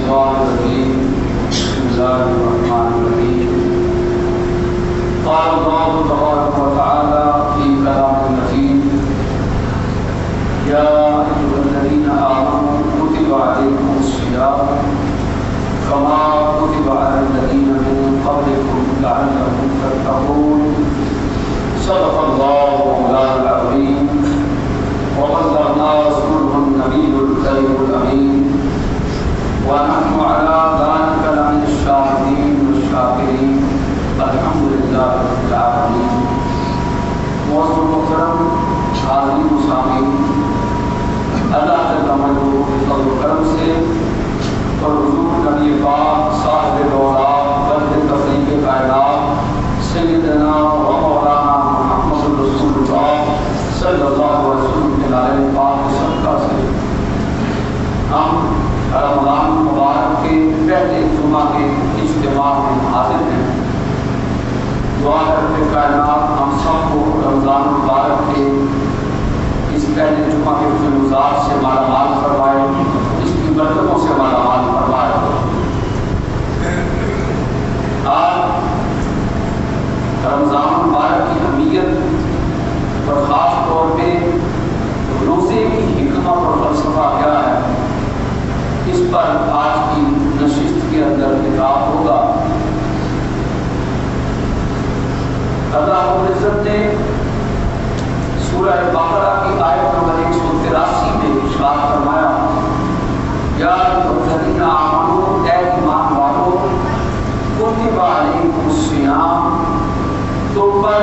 الشيطان الرجيم بسم الله الرحمن الرحيم قال الله تبارك وتعالى في كلام المتين يا أيها الذين آمنوا كتب عليكم الصيام كما كتب على الذين من قبلكم لعلكم تتقون صدق الله مولانا العظيم وبلغنا رسوله النبي الكريم الأمين ونحن على ذلك لمن الشاهدين والشاكرين الحمد لله رب العالمين. معزز محترم حاضرین و سامعین، اللہ تعالیٰ کے فضل و کرم سے اور حضور نبی پاک صاحب دولات برد تفریق کائنات سیدنا و مولانا محمد رسول اللہ صلی اللہ علیہ وسلم کے نعرہ پاک کے صدقہ سے ہم رمضان مبارک کے پہلے جمعہ کے اجتماع میں حاضر ہیں. دعا کرتے کائنات ہم سب کو رمضان مبارک کے اس پہلے جمعہ کے فضلات سے مالا مال فرمائے، اس کی برکتوں سے مالا مال فرمائے. آج رمضان مبارک کی اہمیت اور خاص طور پہ روزے کی حکمت اور فلسفہ کیا ہے، اس پر آج کی نشست کے اندر خطاب ہوگا. اللہ رب العزت نے سورہ بقرہ کی آیت نمبر 183 میں ارشاد فرمایا یا الذین آمنوا، اے ایمان والو، کتب علیکم الصیام، تم پر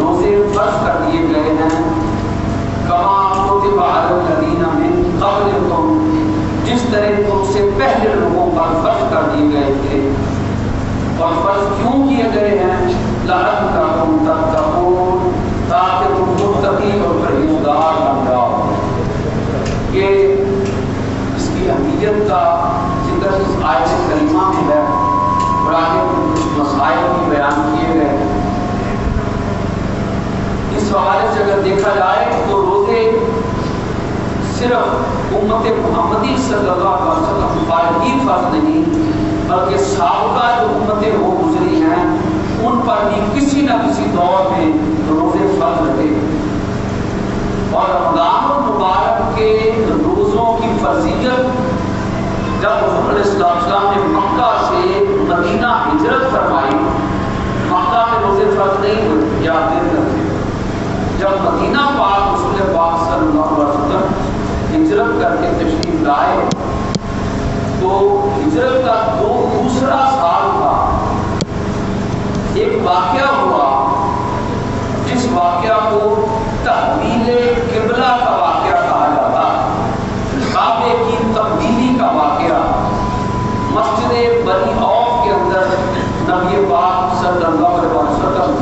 روزے فرض کر دیے گئے ہیں، کما کتب علی الذین من قبلکم، جس طرح تم سے پہلے لوگوں پر فرض کر دیے گئے تھے. اور فرض کیوں کیے گئے ہیں؟ لعلکم تتقون، تاکہ تم متقی اور پرہیزگار بن جاؤ. یہ اس کی اہمیت کا ذکر اس آیت کریمہ میں ہے اور آگے کچھ مسائل بھی بیان کیے گئے. اس حوالے سے اگر دیکھا جائے تو روزے صرف امت محمدی صلی اللہ علیہ وسلم پر ہی فرض نہیں، بلکہ سابقہ جو امتیں ہو گزری ہیں ان پر بھی کسی نہ کسی دور میں روزے فرض رہے. اور رمضان المبارک کے روزوں کی فرضیت جب حضور علیہ السلام نے مکہ سے مدینہ ہجرت فرمائی، مکہ میں روزے فرض نہیں ہوئے، یاد رکھیں. جب مدینہ پاک رسول پاک صلی اللہ علیہ وسلم ہجرت کر کے تشریف لائے تو ہجرت کا دوسرا سال تھا. ایک واقعہ ہوا جس واقعہ کو تحویل قبلہ کا واقعہ کہا جاتا ہے. کعبے کی تبدیلی کا واقعہ. مسجد بنی عوف کے اندر نبی پاک صلی اللہ علیہ وسلم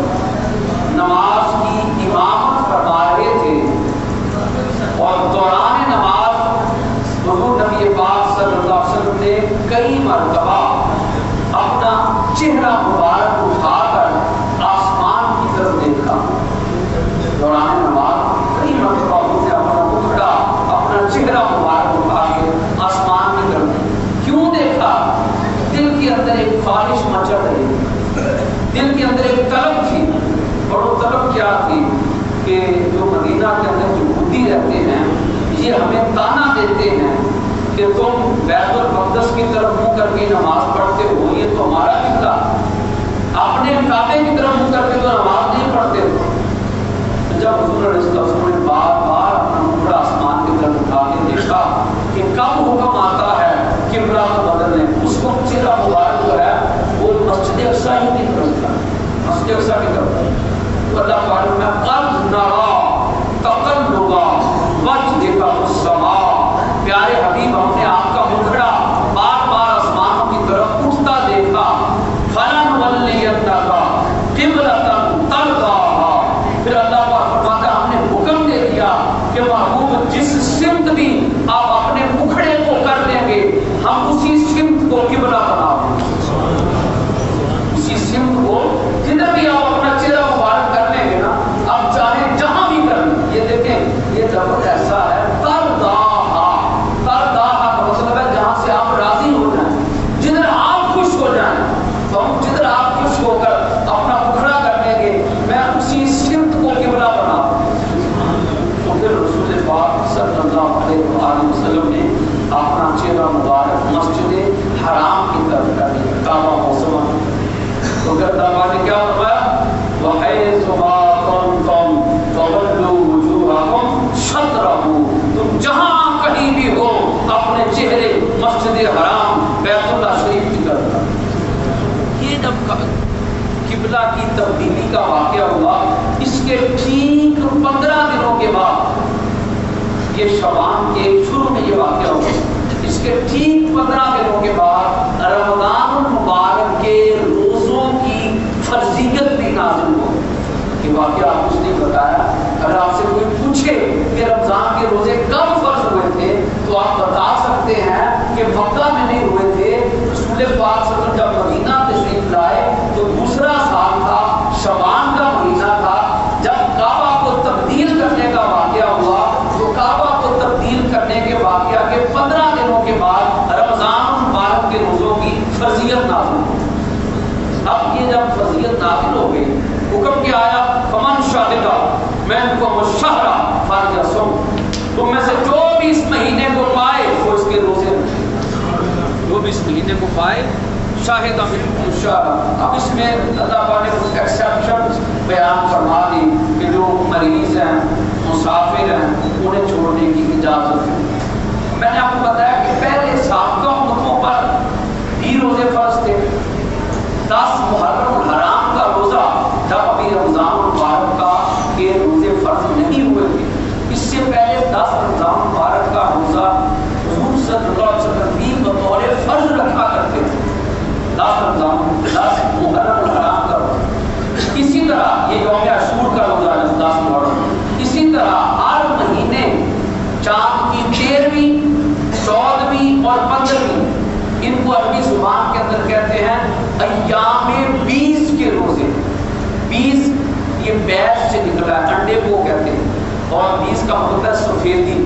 نماز کی امامت فرما رہے تھے اور دوران نماز حضور نبی پاک صلی اللہ علیہ وسلم نے کئی مرتبہ اپنا چہرہ مبارک اٹھا کر آسمان کی طرف دیکھا. دوران نماز کئی مرتبہ انہوں نے اپنا مکھڑا، اپنا چہرہ مبارک اٹھا کے آسمان کی طرف کیوں دیکھا؟ دل کے اندر ایک خواہش مچل رہی، دل کے اندر ایک طلب تھی. اور وہ طلب کیا تھی کہ جو مدینہ کے اندر یہودی رہتے ہیں یہ ہمیں تانا دیتے ہیں کہ تم بیت المقدس کی طرف منہ کر کے نماز پڑھتے ہو، یہ تو ہمارا قبلہ، اپنے کعبے کی طرف منہ کر کے تو نماز نہیں پڑھتے ہو. جب حضور علیہ السلام نے بار بار اپنا مکھڑا آسمان کی طرف اٹھا کے دیکھا کہ کب حکم آتا ہے قبلہ کو بدلنے، اس وقت چہرہ مبارک جو ہے وہ مسجد اقصی ہی کی طرف تھا، مسجد اقصی کی طرف. تو اللہ تعالیٰ نے قد نرا تقلب وجهك في السماء، پیارے حبیب ہم نے آپ کا مکھڑا بار بار آسمانوں کی طرف اٹھتا دیکھا. فلنولینک قبلۃ ترضاها، پھر اللہ پاک فرماتا ہے ہم نے حکم دے دیا کہ محبوب جس سمت بھی آپ اپنے مکھڑے کو کر دیں گے ہم اسی سمت کو قبلہ بنا دیں گے. اسی سمت کو جدھر بھی آپ اپنا چہرہ مبارک کر لیں گے نا، آپ چاہیں جہاں بھی کر لیں. یہ دیکھیں یہ لفظ ایسا ہے ترضاها، ترضاها کا مطلب ہے جہاں سے آپ راضی ہو جائیں. پاک صلی اللہ علیہ وآلہ وسلم نے اپنا چہرہ مبارک مسجد حرام کی طرف کر دیا، کعبہ موسم تو گردابا نے کیا فرمایا وحیث ما کنتم فولوا وجوہکم شطرہ، تم جہاں کہیں بھی ہو اپنے چہرے مسجد حرام بیت اللہ شریف کی طرف کر۔ یہ جب قبلہ کی تبدیلی کا واقعہ ہوا، اس کے ٹھیک 15 دنوں کے بعد، یہ شعبان کے شروع میں یہ واقعہ ہوا، اس کے ٹھیک 15 دنوں کے بعد رمضان المبارک کے روزوں کی فرضیت بھی نازل ہو۔ یہ واقعہ آپ اس نے بتایا، اگر آپ سے کوئی پوچھے کہ رمضان کے روزے کب فرض ہوئے تھے تو آپ بتا سکتے ہیں کہ مکہ میں نہیں ہوئے تھے، رسول پاک صلی اللہ علیہ وسلم جب مدینہ تشریف لائے تو دوسرا سال تھا، شعبان کا مہینہ تھا، جب کعبہ کو تبدیل کرنے کا واقعہ ہوا تو کعبہ کو تبدیل کرنے کے واقعہ کے 15 دنوں کے بعد رمضان المبارک کے روزوں کی فرضیت نازل ہوئی۔ اب یہ جب فرضیت نازل ہو گئی، حکم کیا آیا فمن شہدہ منکم الشہر فلیصم، تم میں سے جو بھی اس مہینے کو پائے وہ اس کے روزے رکھے، جو بھی اس مہینے کو پائے شاہد منکم الشہر۔ اب اس میں اللہ پاک نے کچھ ایکسیپشن بیان فرما دی کہ جو مریض ہیں، مسافر ہیں، انہیں چھوڑنے کی اجازت ہے۔ میں نے آپ کو بتایا کہ پہلے سابقہ امتوں پر بھی روزے فرض تھے۔ 10 محرم الحرام کا روزہ جب ابھی رمضان المبارک کا کے روزے فرض نہیں ہوئے تھے، اس سے پہلے 10 رمضان المبارک کا روزہ حضور صلی اللہ علیہ وسلم بھی بطور فرض رکھا کرتے تھے، 10 محرم الحرام کا روزہ۔ اسی طرح یہ یوم عاشور کا روزہ ہے 10 محرم، اسی طرح ہر مہینے چاند کی 13ویں، 14ویں اور 15ویں، ان کو عربی زبان کے اندر کہتے ہیں ایام 20 کے روزے۔ 20 یہ بیس سے نکلا ہے، انڈے کو کہتے ہیں، اور 20 کا مطلب ہے سفیدی،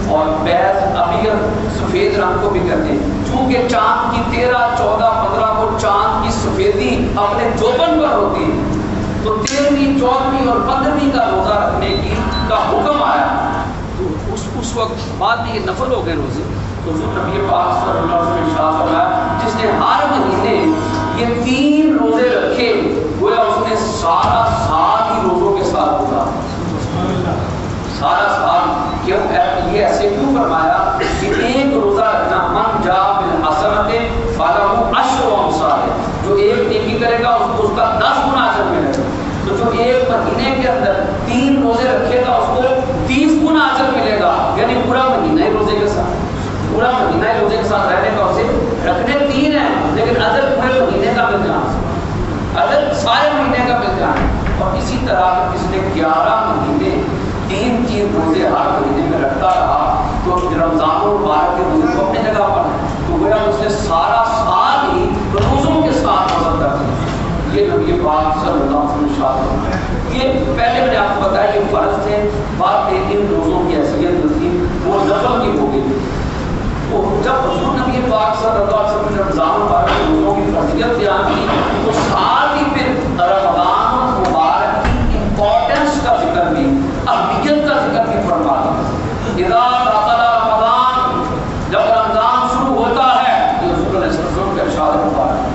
اور بیس ابیض سفید رنگ کو بھی کہتے ہیں، چونکہ چاند کی 13، 14، 15 کو چاند کی سفیدی اپنے جوبن پر ہوتی ہے، تو 13ویں، 14ویں اور 15ویں کا روزہ رکھنے کا حکم آیا۔ تو اس وقت بعد میں یہ نفل ہو گئے روزے، تو نبی پاک صلی اللہ علیہ وسلم ارشاد فرمایا جس نے ہر مہینے یہ 3 روزے رکھے گویا اس نے سارا سال ہی روزوں کے ساتھ گزارا، سارا سال۔ کیوں یہ ایسے کیوں فرمایا کہ ایک روزہ رکھنا من جا بالحسنۃ فلہ 10 امثالہ، جو ایک نیکی کرے گا اس کو اس کا 10 گنا اجر ملے گا، تو جو ایک مہینے کے اندر 3 روزے رکھے گا اس کو 30 گنا اجر ملے گا، یعنی پورا مہینہ ہی روزے کے ساتھ، پورا مہینہ ہی روزے کے ساتھ رہنے کا، اسے رکھنے 3 ہیں لیکن اجر پورے مہینے کا مل جانا، اجر سارے مہینے کا مل جانا۔ اور اسی طرح کسی نے 11 مہینے 3 روزے ہر مہینے میں رکھتا رہا تو رمضان المبارک کے روزے کو اپنی جگہ پر تو گویا اس نے سارا سال ہی روزوں کے ساتھ مدد کر دیا۔ یہ نبی پاک صلی اللہ علیہ وسلم شاہد، یہ پہلے میں نے آپ کو بتایا کہ فرض تھے، بعد میں ان روزوں کی حیثیت تھی وہ نفل کی ہو گئی۔ تو جب حضور نبی پاک صلی اللہ علیہ وسلم نے رمضان المبارک کے روزوں کی فضیلت بیان کی تو ساتھ ہی پھر رمضان المبارک کی امپورٹنس کا ذکر بھی، اہمیت کا ذکر بھی فرما دیا۔ اذا دخل رمضان، جب رمضان شروع ہوتا ہے، یہ رسول اللہ صلی اللہ علیہ وسلم کا ارشاد ہے،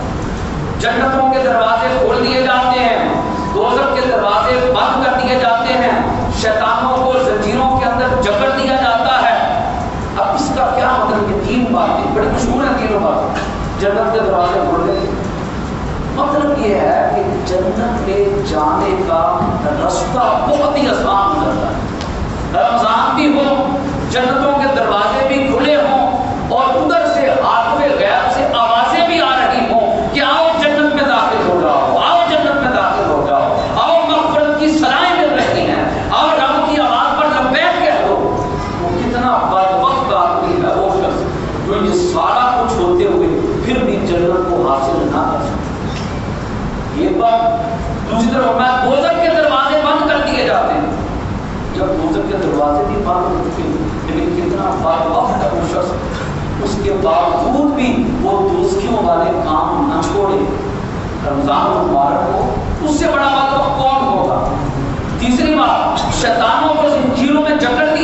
جنتوں کے دروازے کھول دیے جاتے ہیں، دوزخ کے دروازے بند کر دیے جاتے ہیں، شیطانوں کو زنجیروں کے اندر جکڑ دیا جاتا ہے۔ اب اس کا کیا مطلب؟ یہ 3 باتیں بڑی مشہور ہیں، تینوں باتیں۔ جنت کے دروازے کھول دیں، مطلب یہ ہے کہ جنت میں جانے کا رستہ بہت ہی آسان ہو جاتا ہے۔ رمضان بھی ہو، جنتوں کے دروازے بھی کھلے ہوں، اور ادھر سے عالم غیب سے آوازیں بھی آ رہی ہوں کہ آؤ جنت میں داخل ہو جاؤ، آؤ جنت میں داخل ہو جاؤ، آؤ مغفرت کی سرائیں مل رہی ہیں، آؤ رب کی آواز پر لبیک کہہ دو۔ وہ کتنا بدبخت آدمی ہے وہ شخص جو یہ سارا کچھ ہوتے ہوئے پھر بھی جنت کو حاصل نہ کر سکتا۔ یہ بات دوسری طرف میں دوزخ کے دروازے بند کر دیے جاتے ہیں، جب دوزخ کے دروازے بھی بند ہوتے ہیں لیکن کتنا بدبخت ہے وہ شخص، اس کے باوجود بھی وہ دوزخیوں والے کام نہ چھوڑے، رمضان المبارک کو اس سے بڑا بدبخت کون ہوگا؟ تیسری بات، شیطانوں کو زنجیروں میں جکڑ دیا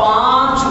5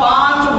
5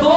2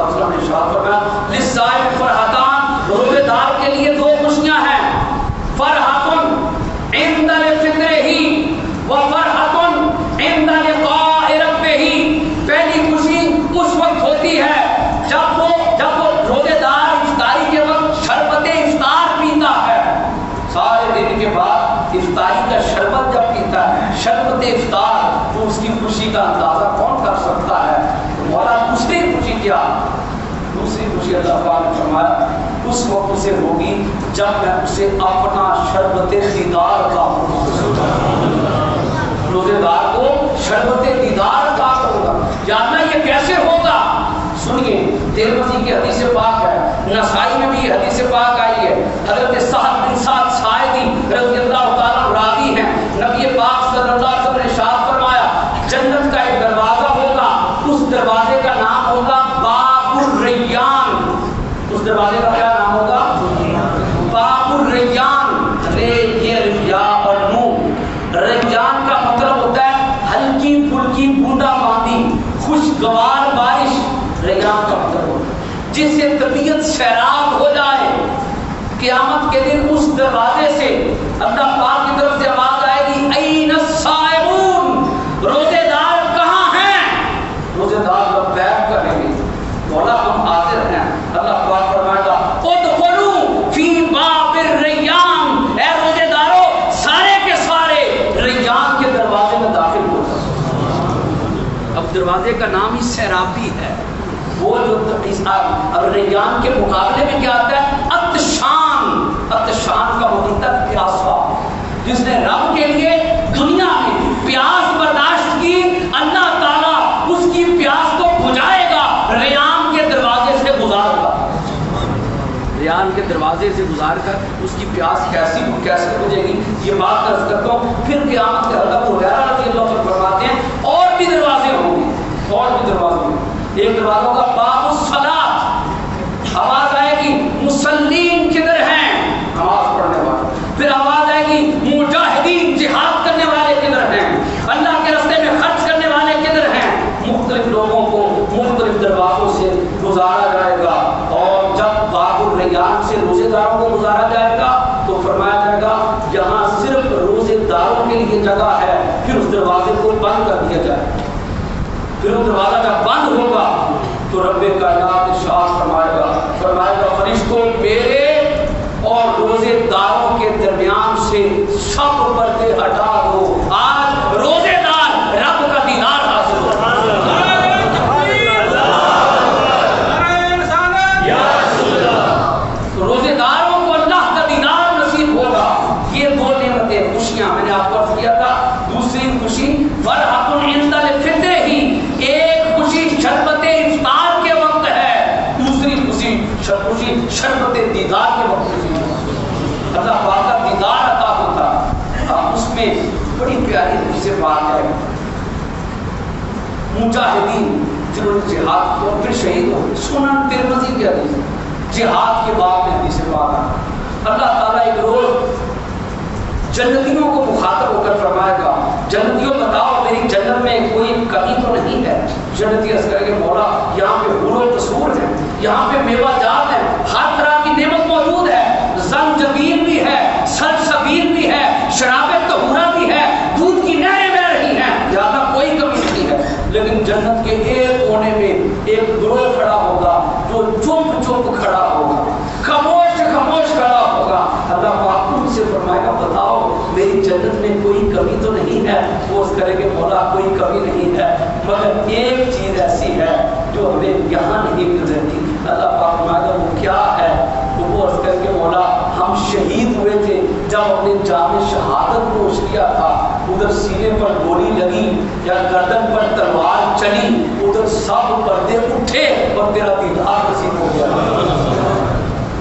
اللہ علیہ وسلم نے ارشاد فرمایا للصائم فرحتان، روزے دار کے لیے دو خوشیاں ہیں، فرحۃ عند الفطرہ وفرحۃ عند لقاء ربہ۔ پہلی خوشی اس وقت ہوتی ہے جب وہ روزے دار افطاری کے وقت شربت افطار پیتا ہے، سارے دن کے بعد افطاری کا شربت جب پیتا ہے، شربت افطار، تو اس کی خوشی کا اندازہ کون کر سکتا ہے؟ مولا دوسری خوشی کیا؟ دوسری خوشی اللہ پاک نے فرمایا اس وقت اسے ہوگی جب میں اسے اپنا شربت دیدار کا روزے دار کو شربت دیدار کا ہوگا۔ جاننا یہ کیسے ہوگا؟ سنیے، ترمذی کی حدیث پاک ہے، نسائی میں بھی یہ حدیث پاک آئی ہے، حضرت سعد بن سعد ساعدی رضی اللہ تعالیٰ راوی ہیں، نبی پاک صلی اللہ علیہ وسلم نے ارشاد فرمایا جنت کا ایک دروازہ ہوگا، اس دروازے کا نام ہوگا باب الریان۔ اس دروازے کا کیا نام ہوگا؟ باب الریان۔ ریا اور نور، ریان کا مطلب ہوتا ہے ہلکی پھلکی بوندا باندی، خوشگوار بارش، ریان کا مطلب ہوتا ہے جس سے طبیعت سیراب ہو جائے۔ قیامت کے دن اس دروازے سے اللہ پاک کی طرف سے آواز آئے گی این الصائمون، روزے دار کہاں ہیں؟ روزے دار لبیک کہیں گے مولا ہم حاضر ہیں۔ اللہ پاک فرمائے گا ادخلوا فی باب الریان، اے روزے دارو سارے کے سارے ریان کے دروازے میں داخل ہو جاؤ۔ اب دروازے کا نام ہی سیرابی ہے، وہ جو اب ریان کے مقابلے میں کیا آتا ہے؟ عطشان۔ عطشان کا مطلب ہے پیاسا، جس نے رب کے لیے دنیا میں پیاس برداشت کی، اللہ تعالیٰ اس کی پیاس کو بجھائے گا، ریان کے دروازے سے گزار گا۔ ریان کے دروازے سے گزار کر اس کی پیاس کیسے بجھے گی، یہ بات عرض کرتا ہوں۔ پھر قیامت کے حضرت ہریرہ رضی اللہ عنہ فرماتے ہیں اور بھی دروازے ہوں گے، اور بھی دروازے ہوں گے۔ ایک دروازوں کا باب الصلاۃ، آواز آئے گی مصلین کدھر ہیں؟ نماز پڑھنے والے۔ پھر آواز آئے گی مجاہدین، جہاد کرنے والے کدھر ہیں؟ اللہ کے راستے میں خرچ کرنے والے کدھر ہیں؟ مختلف لوگوں کو مختلف دروازوں سے گزارا جائے گا، اور جب باب الریان سے روزے داروں کو گزارا جائے گا تو فرمایا جائے گا یہاں صرف روزے داروں کے لیے جگہ ہے، پھر اس دروازے کو بند کر دیا جائے۔ پھر وہ دروازہ جب بند ہوگا تو رب کائنات ارشاد فرمائے گا فرشتوں میرے اور روزے داروں کے درمیان سے سب پردے ہٹا دو، آج روزے دار رب کا دیدار حاصل ہوگا۔ روزے داروں کو اللہ کا دیدار نصیب ہوگا۔ یہ دو نعمتیں، خوشیاں میں نے آپ کو عرض کیا تھا۔ دوسری خوشی فرحۃ عند الفطر ہی، ایک خوشی شربت افطار کے وقت ہے، دوسری خوشی شربت دیدار کے وقت ہے۔ اللہ پاک کا دیدار عطا ہوتا، اس میں بڑی پیاری حدیث بات ہے، مجاہدین جنہوں نے جہاد کیا پھر شہید ہو، سنن ترمذی کی حدیث، جہاد کے بعد میں حدیث بات ہے۔ اللہ تعالیٰ ایک روز جنتیوں کو مخاطب ہو کر فرمائے گا جنتیوں بتاؤ میری جنت میں کوئی کمی تو نہیں ہے؟ جنتی عرض کریں گے مولا یہاں پہ حور و قصور ہے، یہاں پہ میوہ جات ہے، ہر طرح کی نعمت موجود ہے، زنجبیل بھی ہے، سلسبیل بھی ہے، شراب طہورہ بھی ہے، دودھ کی نہریں بہہ رہی ہیں، زیادہ کوئی کمی نہیں ہے۔ لیکن جنت کے ایک کونے میں ایک گروہ کھڑا ہوگا جو چپ چپ کھڑا ہوگا، خاموش خاموش کھڑا ہوگا۔ اللہ پاک ان سے فرمائے گا بتاؤ میری جنت میں کوئی کمی تو نہیں ہے؟ وہ اس کرے کہ مولا کوئی کمی نہیں ہے، مگر ایک چیز ایسی ہے جو ہمیں یہاں نہیں مل رہی۔ اللہ پاک فرمائے گا وہ کیا ہے؟ تو وہ اس کر کے مولا ہم شہید ہوئے تھے جب ہم نے جام شہادت نوش کیا تھا، ادھر سینے پر گولی لگی یا گردن پر تلوار چلی، ادھر سب پردے اٹھے اور تیرا دیدار نصیب ہو گیا۔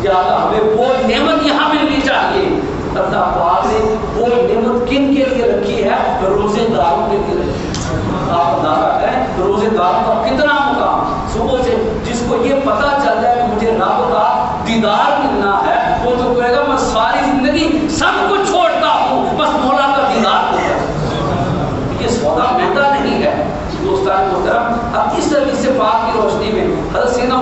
یا اللہ ہمیں وہ نعمت یہاں ملنی چاہیے۔ اللہ پاک نے وہ نعمت کن کے لیے رکھی ہے؟ روزے داروں کے لیے رکھی ہے۔ آپ اندازہ کریں روزے داروں کا کتنا مقام، صبح سے جس کو یہ پتا چل جائے کہ مجھے رب کا دیدار ملنا ہے، وہ تو کہے گا میں ساری زندگی سب کچھ چھوڑتا ہوں بس مولا کا دیدار ہوتا ہے۔ یہ سودا مہنگا نہیں ہے دوستان محترم۔ اب اس حدیث پاک کی روشنی میں حضرت سیدنا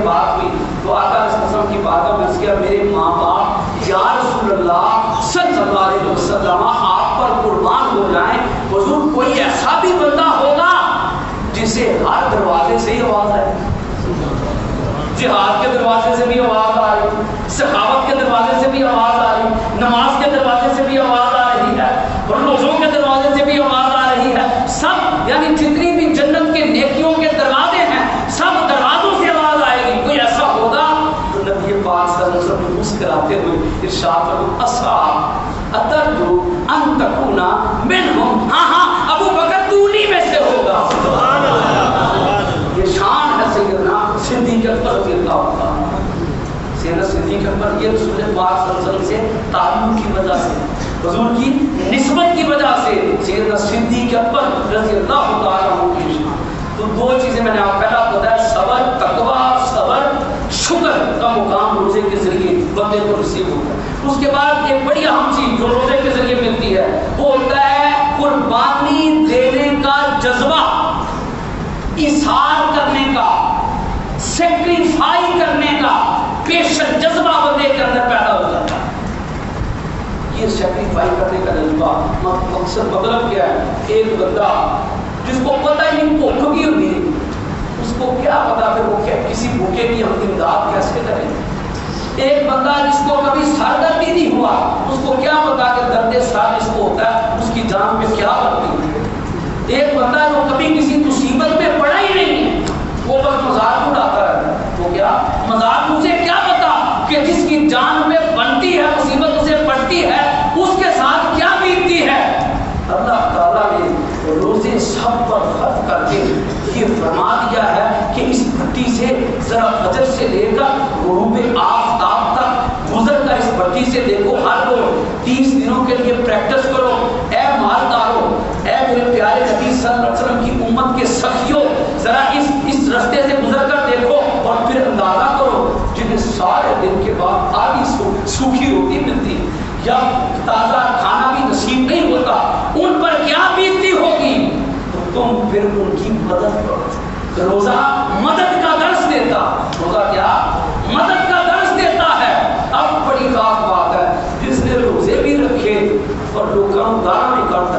بات ہوئی تو آقا علیہ السلام کی بارگاہ میں عرض کیا میرے ماں باپ یا رسول اللہ صلی اللہ علیہ وسلم آپ پر قربان ہو جائیں، حضور کوئی ایسا بھی بندہ ہوگا جسے ہر دروازے سے ہی آواز آئے، جہاد کے دروازے سے بھی آواز آ رہی، سخاوت کے دروازے سے بھی آواز آ رہی، نماز کے دروازے سے بھی آواز آ رہی ہے، اور روزوں کے دروازے سے بھی آواز آ رہی ہے، سب یعنی جتنی بھی جنت کے نیکیوں کے دروازے ہیں سب دروازوں سے آواز آئے گی۔ کوئی ایسا ہوگا تو نبی پاک صلی اللہ علیہ وسلم مسکراتے ہوئے ارشاد فرمایا اصحاب اترجو ان تکونا منہم، ہاں ہاں ابو بکر تو انہی میں سے ہوگا۔ سبحان اللہ، یہ شان ہے سیدنا صدیق اکبر رضی اللہ عنہ۔ سیدنا صدیق اکبر یہ رسول پاک صلی اللہ علیہ وسلم سے تعلق کی وجہ سے، حضور کی نسبت کی وجہ سے سیدنا صدیق اکبر رضی اللہ تعالیٰ عنہ کی شان۔ تو دو چیزیں میں نے آپ پہلا بتایا، صبر، تقویٰ، صبر، شکر کا مقام روزے کے ذریعے بندے کو نصیب ہوتا ہے۔ اس کے بعد ایک بڑی اہم چیز جو روزے کے ذریعے ملتی ہے وہ ہوتا ہے قربانی دینے کا جذبہ، اظہار کرنے کا، سیکریفائی کرنے کا پیشن جذبہ بندے کے اندر پیدا ہو جاتا ہے۔ یہ سیکریفائی کرنے کا جذبہ مقصد مطلب کیا ہے؟ ایک بندہ جس کو پتہ ہی نہیں بھوک بھی ہوتی ہے، اس کو کیا پتا پھر وہ کسی بھوکے کی ہم امداد کیسے کریں؟ ایک بندہ جس کو کبھی سر درد ہی نہیں ہوا، اس کو کیا پتا کہ درد سر جس کو ہوتا ہے اس کی جان میں کیا بنتی ہے؟ ایک بندہ جو کبھی کسی مصیبت میں پڑا ہی نہیں ہے، وہ بس مذاق اڑاتا ہے، وہ کیا مذاق، مجھے کیا پتا کہ جس کی جان میں بنتی ہے مصیبت اسے پڑتی ہے اس کے ساتھ کیا بیتتی ہے۔ اللہ تعالیٰ نے روزے سب پر فرض کر کے یہ فرما دیا ہے کہ اس بھٹی سے ذرا فجر سے لے کر غروب آفتاب تک گزر کر اس بھٹی سے دیکھو، ہر روز 30 دنوں کے لیے پریکٹس کرو۔ اے مالدارو، اے میرے پیارے نبی صلی اللہ علیہ وسلم کی امت کے سخیوں، ذرا اس رستے سے گزر کر دیکھو اور پھر اندازہ کرو جنہیں سارے دن کے بعد آدھی سوکھی روٹی ملتی یا تازہ کھانا بھی نصیب نہیں ہوتا، ان پر کیا بیتتی ہوگی؟ تو تم پھر ان کی مدد کرو۔ روزہ مدد کا درس دیتا، روزہ کیا مدد کا درس دیتا ہے۔ اب بڑی خاص بات ہے، جس نے روزے بھی رکھے اور لوگوں گانا نہیں کرتا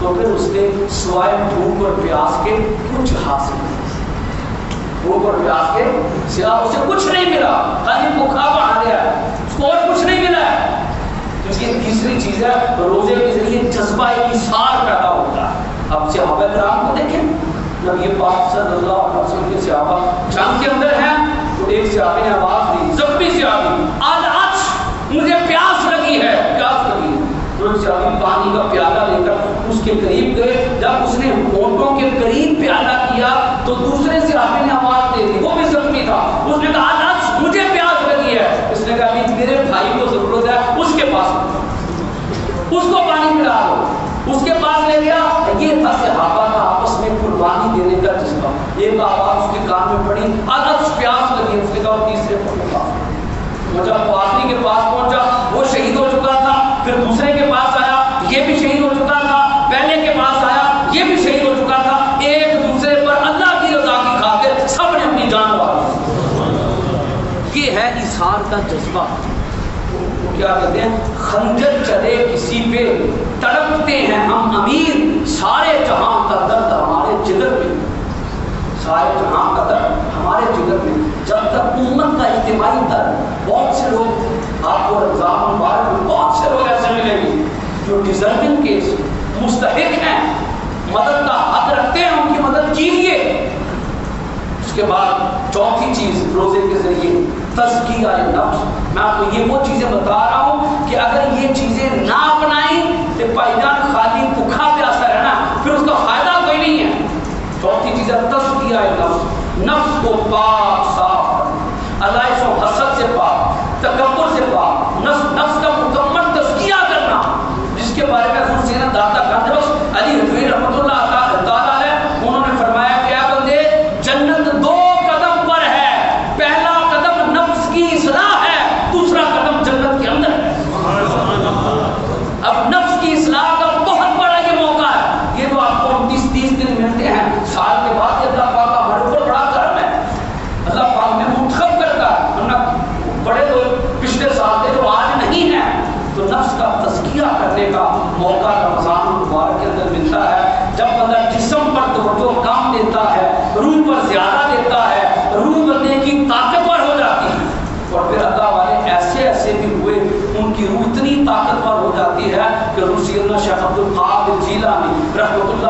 تو پھر اس نے سوائے بھوک اور پیاس کے کچھ حاصل نہیں، بھوک اور پیاس کے سوا اسے کچھ نہیں ملا، خالی بھوکا بڑھا گیا، اس کو اور کچھ نہیں ملا ہے۔ کیونکہ تیسری چیز ہے روزے کے ذریعے جذبہ ایثار پیدا ہوتا ہے۔ اب صحابہ کرام کو دیکھیں، نبی پاک صلی اللہ علیہ وسلم کے صحابہ جنگ کے اندر ہیں تو ایک صحابی نے آواز دی، زخمی صحابی، آج مجھے پیاس لگی ہے، پیاس لگی ہے۔ تو صحابی پانی کا پیالہ لے کر اس کے قریب گئے، جب اس نے ہونٹوں کے قریب پیالہ کیا تو دوسرے صحابی نے آواز دے دی، وہ بھی زخمی تھا، اس نے کہا آج مجھے پیاس لگی ہے۔ اس نے کہا ابھی میرے بھائی کو ضرورت ہے، اس کے پاس اس کو پانی پلا دو، اس کے پاس لے گیا۔ یہ تھا صحابہ کا آپس میں قربانی دینے کا جذبہ۔ ایک آواز اس کے کان میں پڑی، آج پیاس لگی، اس نے کہا تیسرے کو پکا۔ جب آخری کے پاس پہنچا وہ شہید ہو چکا تھا، پھر دوسرے کے پاس آیا، یہ بھی شہید ہو چکا تھا، پہلے کے پاس آیا، یہ بھی شہید ہو چکا تھا۔ ایک دوسرے پر اللہ کی رضا کی خاطر سب نے اپنی جان دی۔ یہ ہے ایثار کا جذبہ۔ کیا کہتے ہیں؟ خنجر چلے کسی پہ تڑپتے ہیں ہم امیر، سارے جہاں کا درد ہمارے جگر میں، سارے جہاں کا درد ہمارے جگر میں۔ جب تک امت کا اجتماعی درد، بہت سے لوگ آپ کو رمضان مبارک میں بہت سے لوگ ایسے ملیں گے جو ڈیزرونگ کے مستحق ہیں، مدد کا حق رکھتے ہیں، ان کی مدد کیجیے۔ اس کے بعد چوتھی چیز روزے کے ذریعے تزکیہ نفس۔ میں آپ کو یہ وہ چیزیں بتا رہا ہوں کہ اگر یہ چیزیں نہ اپنائیں تو بھائی جان خالی بھوکا پیاسا رہنا، پھر اس کا فائدہ کوئی نہیں ہے۔ چوتھی چیز ہے تزکیہ نفس، نفس کو پاک صاف کرنا، علائش و حسد سے پاک، تکبر سے پاک، نفس کا مکمل تزکیہ کرنا، جس کے بارے میں حضور سیدنا داتا گنج علی حضوری رحمۃ اللہ تعالیٰ علیہ انہوں نے فرمایا کہ اے بندے، جنت دو قدم پر ہے، پہلا قدم نفس کی اصلاح ہے، دوسرا قدم جنت کے اندر ہے۔ اب نفس کی اصلاح کا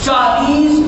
40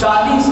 40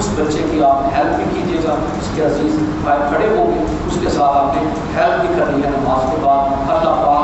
اس بچے کی آپ ہیلپ بھی کیجیے گا، اس کے عزیز بھائی کھڑے ہوں گے، اس کے ساتھ آپ نے ہیلپ بھی کرنی ہے نماز کے بعد۔ اللہ پاک